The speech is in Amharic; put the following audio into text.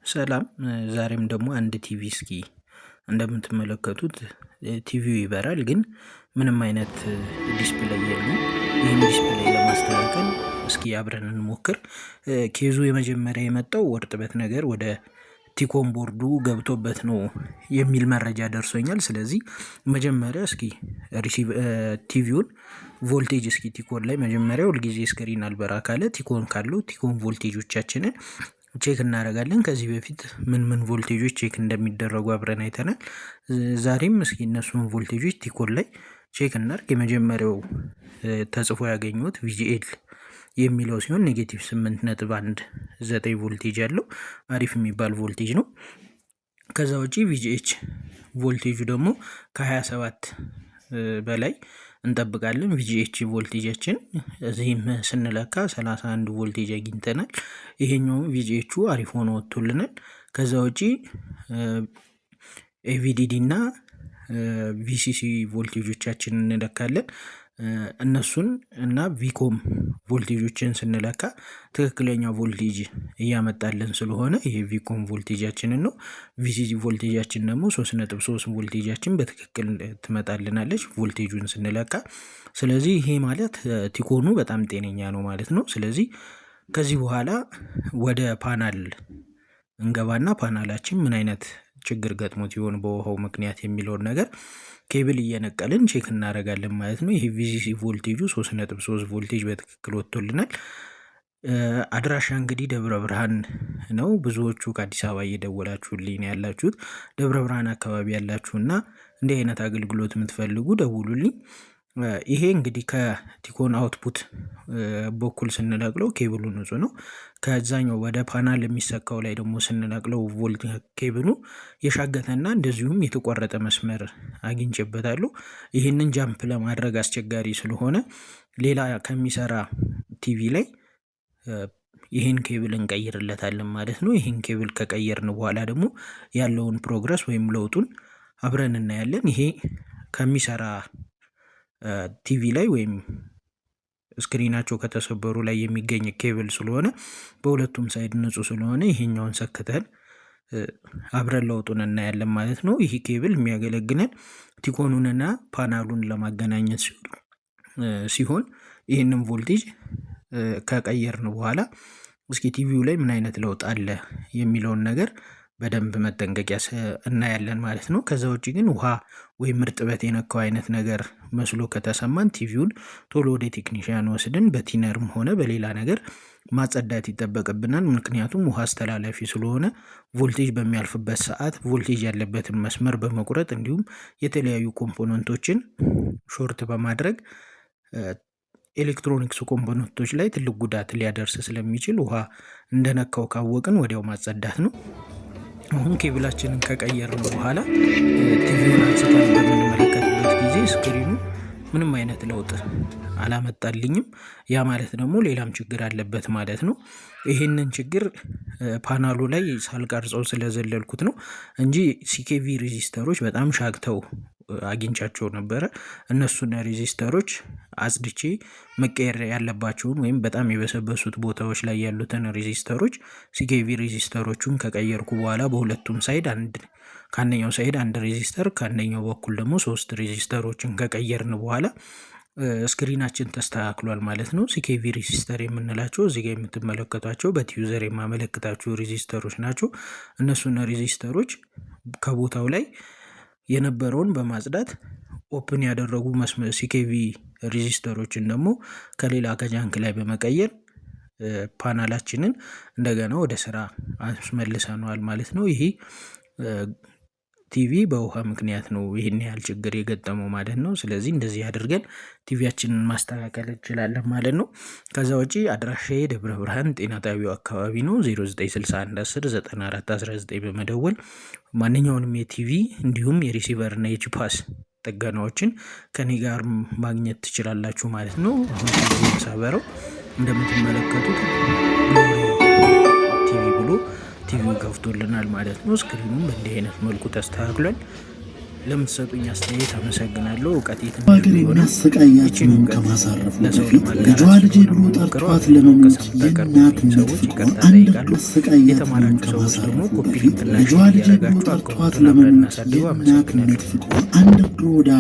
ሰላም ዛሬም ደግሞ አንድ ቲቪ እስኪ እንደምትመለከቱት ቲቪው ይበራል ግን ምንም አይነት ዲስፕሌይ የለውም። ይህን ዲስፕሌይ ለማስተካከል እስኪ አብረን እንሞክር። ኬዙ የመጀመሪያ የመጣው እርጥበት ነገር ወደ ቲኮን ቦርዱ ገብቶበት ነው የሚል መረጃ ደርሶኛል። ስለዚህ መጀመሪያ እስኪ ቲቪውን ቮልቴጅ እስኪ ቲኮን ላይ መጀመሪያ ሁልጊዜ ስክሪን አልበራ ካለ ቲኮን ካለው ቲኮን ቮልቴጆቻችንን ቼክ እናደርጋለን። ከዚህ በፊት ምን ቮልቴጆች ቼክ እንደሚደረጉ አብረን አይተናል። ዛሬም እስኪ እነሱን ቮልቴጆች ቲኮን ላይ ቼክ እናድርግ። የመጀመሪያው ተጽፎ ያገኙት ቪጂኤል የሚለው ሲሆን -8.19 ቮልቴጅ ያለው አሪፍ የሚባል ቮልቴጅ ነው። ከዛ ውጪ ቪጂኤች ቮልቴጁ ደግሞ ከ27 በላይ እንጠብቃለን። ቪጂኤች ቮልቴጃችን እዚህም ስንለካ 31 ቮልቴጅ አግኝተናል። ይሄኛው ቪጂኤቹ አሪፍ ሆኖ ወጥቶልናል። ከዛ ውጪ ኤቪዲዲ እና ቪሲሲ ቮልቴጆቻችንን እንለካለን። እነሱን እና ቪኮም ቮልቴጆችን ስንለካ ትክክለኛ ቮልቴጅ እያመጣልን ስለሆነ ይሄ ቪኮም ቮልቴጃችንን ነው። ቪሲሲ ቮልቴጃችን ደግሞ 3.3 ቮልቴጃችን በትክክል ትመጣልናለች ቮልቴጁን ስንለካ። ስለዚህ ይሄ ማለት ቲኮኑ በጣም ጤነኛ ነው ማለት ነው። ስለዚህ ከዚህ በኋላ ወደ ፓናል እንገባና ፓናላችን ምን አይነት ችግር ገጥሞት ይሆን በውሃው ምክንያት የሚለውን ነገር ኬብል እየነቀልን ቼክ እናደርጋለን ማለት ነው። ይሄ ቪሲሲ ቮልቴጁ 3.3 ቮልቴጅ በትክክል ወጥቶልናል። አድራሻ እንግዲህ ደብረ ብርሃን ነው። ብዙዎቹ ከአዲስ አበባ እየደወላችሁልኝ ነው ያላችሁት። ደብረ ብርሃን አካባቢ ያላችሁና እንዲህ አይነት አገልግሎት የምትፈልጉ ደውሉልኝ። ይሄ እንግዲህ ከቲኮን አውትፑት በኩል ስንነቅለው ኬብሉ ንጹህ ነው። ከዛኛው ወደ ፓናል የሚሰካው ላይ ደግሞ ስንነቅለው ቮልት ኬብሉ የሻገተና እንደዚሁም የተቆረጠ መስመር አግኝቼበታለሁ። ይህንን ጃምፕ ለማድረግ አስቸጋሪ ስለሆነ ሌላ ከሚሰራ ቲቪ ላይ ይህን ኬብል እንቀይርለታለን ማለት ነው። ይህን ኬብል ከቀየርን በኋላ ደግሞ ያለውን ፕሮግረስ ወይም ለውጡን አብረን እናያለን። ይሄ ከሚሰራ ቲቪ ላይ ወይም ስክሪናቸው ከተሰበሩ ላይ የሚገኝ ኬብል ስለሆነ በሁለቱም ሳይድ ንጹህ ስለሆነ ይሄኛውን ሰክተን አብረን ለውጡን እናያለን ማለት ነው። ይህ ኬብል የሚያገለግለን ቲኮኑንና ፓናሉን ለማገናኘት ሲሆን ይህንን ቮልቴጅ ከቀየርን በኋላ እስኪ ቲቪው ላይ ምን አይነት ለውጥ አለ የሚለውን ነገር በደንብ መጠንቀቂያ እናያለን ማለት ነው። ከዛ ውጪ ግን ውሃ ወይም እርጥበት የነካው አይነት ነገር መስሎ ከተሰማን ቲቪውን ቶሎ ወደ ቴክኒሽያን ወስድን በቲነርም ሆነ በሌላ ነገር ማጸዳት ይጠበቅብናል። ምክንያቱም ውሃ አስተላላፊ ስለሆነ ቮልቴጅ በሚያልፍበት ሰዓት ቮልቴጅ ያለበትን መስመር በመቁረጥ እንዲሁም የተለያዩ ኮምፖነንቶችን ሾርት በማድረግ ኤሌክትሮኒክስ ኮምፖነንቶች ላይ ትልቅ ጉዳት ሊያደርስ ስለሚችል ውሃ እንደነካው ካወቅን ወዲያው ማጸዳት ነው። አሁን ኬብላችንን ከቀየርን በኋላ ቲቪውን አንስተን በምንመለከትበት ጊዜ ስክሪኑ ምንም አይነት ለውጥ አላመጣልኝም። ያ ማለት ደግሞ ሌላም ችግር አለበት ማለት ነው። ይሄንን ችግር ፓናሉ ላይ ሳልቀርጸው ስለዘለልኩት ነው እንጂ ሲኬቪ ሬዚስተሮች በጣም ሻግተው አግኝቻቸው ነበረ። እነሱን ሬዚስተሮች አጽድቼ መቀየር ያለባቸውን ወይም በጣም የበሰበሱት ቦታዎች ላይ ያሉትን ሬዚስተሮች ሲኬቪ ሬዚስተሮቹን ከቀየርኩ በኋላ በሁለቱም ሳይድ ከአንደኛው ሳይድ አንድ ሬዚስተር ከአንደኛው በኩል ደግሞ 3 ሬዚስተሮችን ከቀየርን በኋላ ስክሪናችን ተስተካክሏል ማለት ነው። ሲኬቪ ሬዚስተር የምንላቸው እዚህ ጋር የምትመለከቷቸው በቲዩዘር የማመለክታቸው ሬዚስተሮች ናቸው። እነሱን ሬዚስተሮች ከቦታው ላይ የነበረውን በማጽዳት ኦፕን ያደረጉ ሲኬቪ ሬዚስተሮችን ደግሞ ከሌላ ከጃንክ ላይ በመቀየር ፓናላችንን እንደገና ወደ ስራ አስመልሰነዋል ማለት ነው። ይሄ ቲቪ በውሃ ምክንያት ነው ይሄን ያህል ችግር የገጠመው ማለት ነው። ስለዚህ እንደዚህ አድርገን ቲቪያችንን ማስተካከል እንችላለን ማለት ነው። ከዛ ውጪ አድራሻዬ ደብረ ብርሃን ጤና ጣቢያው አካባቢ ነው። 0961109419 በመደወል ማንኛውንም የቲቪ እንዲሁም የሪሲቨር እና የጂፓስ ጥገናዎችን ከኔ ጋር ማግኘት ትችላላችሁ ማለት ነው። አሁን ሳበረው እንደምትመለከቱት ቲቪ ብሎ ቲቪው ከፍቶልናል ማለት ነው። ስክሪኑም በእንዲህ አይነት መልኩ ተስተካክሏል። ለምትሰጡኝ አስተያየት አመሰግናለሁ። እውቀቴ ሀገር የሚያሰቃያትን ከማሳረፉ በፊት ልጇ ልጄ ብሎ ጠርቷት ለመሞት የእናትነት ፍቅሯ አንድ አሰቃያትን ከማሳረፉ በፊት ልጇ ልጄ ብሎ ጠርቷት ለመሞት የእናትነት ፍቅሯ አንድ ወደ